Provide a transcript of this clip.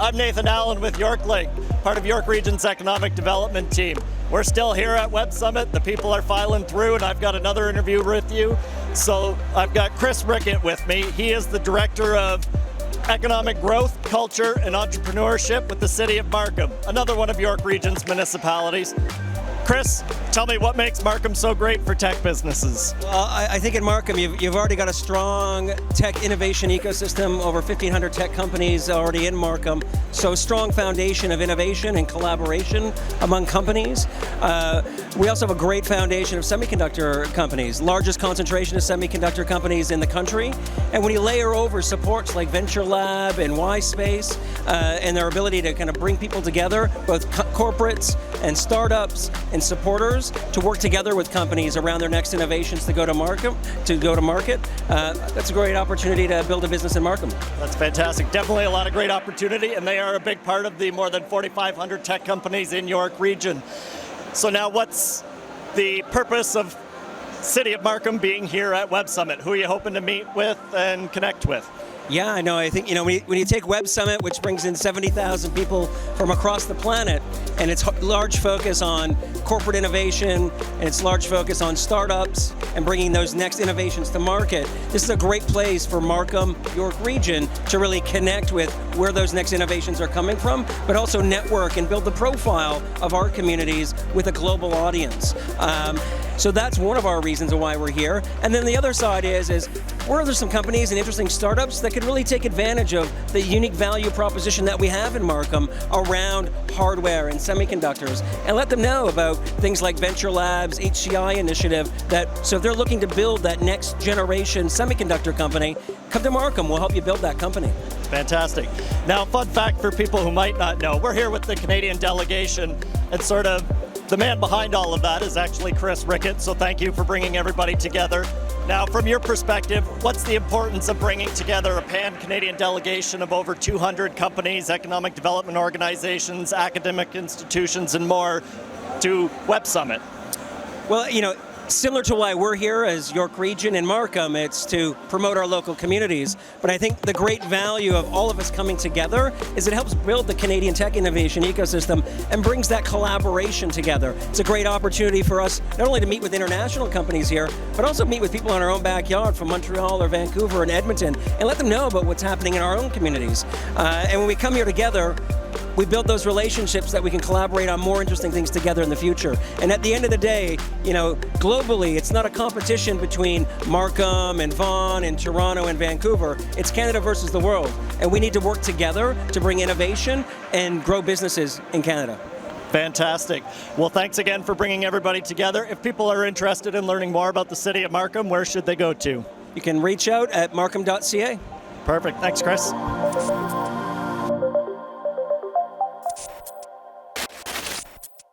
I'm Nathan Allen with YorkLink, part of York Region's economic development team. We're still here at Web Summit. The people are filing through, and I've got another interview with you. So I've got Chris Rickett with me. He is the Director of Economic Growth, Culture, and Entrepreneurship with the City of Markham, another one of York Region's municipalities. Chris, tell me what makes Markham so great for tech businesses? Well, I think in Markham, you've already got a strong tech innovation ecosystem, over 1,500 tech companies already in Markham, so a strong foundation of innovation and collaboration among companies. We also have a great foundation of semiconductor companies, largest concentration of semiconductor companies in the country, and when you layer over supports like Venture Lab and Y-Space, and their ability to kind of bring people together, both corporates and startups and supporters, to work together with companies around their next innovations to go to market. That's a great opportunity to build a business in Markham. That's fantastic. Definitely a lot of great opportunity, and they are a big part of the more than 4,500 tech companies in York Region. So now what's the purpose of City of Markham being here at Web Summit? Who are you hoping to meet with and connect with? Yeah, I know. I think, when you take Web Summit, which brings in 70,000 people from across the planet, and its large focus on corporate innovation, and its large focus on startups, and bringing those next innovations to market, this is a great place for Markham, York Region, to really connect with where those next innovations are coming from, but also network and build the profile of our communities with a global audience. So that's one of our reasons why we're here. And then the other side is where are there some companies and interesting startups that could really take advantage of the unique value proposition that we have in Markham around hardware and semiconductors, and let them know about things like Venture Labs, HCI initiative, so if they're looking to build that next generation semiconductor company, come to Markham, we'll help you build that company. Fantastic. Now, fun fact for people who might not know, we're here with the Canadian delegation, and sort of the man behind all of that is actually Chris Rickett, so thank you for bringing everybody together. Now, from your perspective, what's the importance of bringing together a pan-Canadian delegation of over 200 companies, economic development organizations, academic institutions, and more to Web Summit? Well, similar to why we're here as York Region and Markham, it's to promote our local communities. But I think the great value of all of us coming together is it helps build the Canadian tech innovation ecosystem and brings that collaboration together. It's a great opportunity for us not only to meet with international companies here, but also meet with people in our own backyard from Montreal or Vancouver and Edmonton, and let them know about what's happening in our own communities. And when we come here together, we build those relationships that we can collaborate on more interesting things together in the future. And at the end of the day, globally, it's not a competition between Markham and Vaughan and Toronto and Vancouver. It's Canada versus the world. And we need to work together to bring innovation and grow businesses in Canada. Fantastic. Well, thanks again for bringing everybody together. If people are interested in learning more about the City of Markham, where should they go to? You can reach out at markham.ca. Perfect. Thanks, Chris.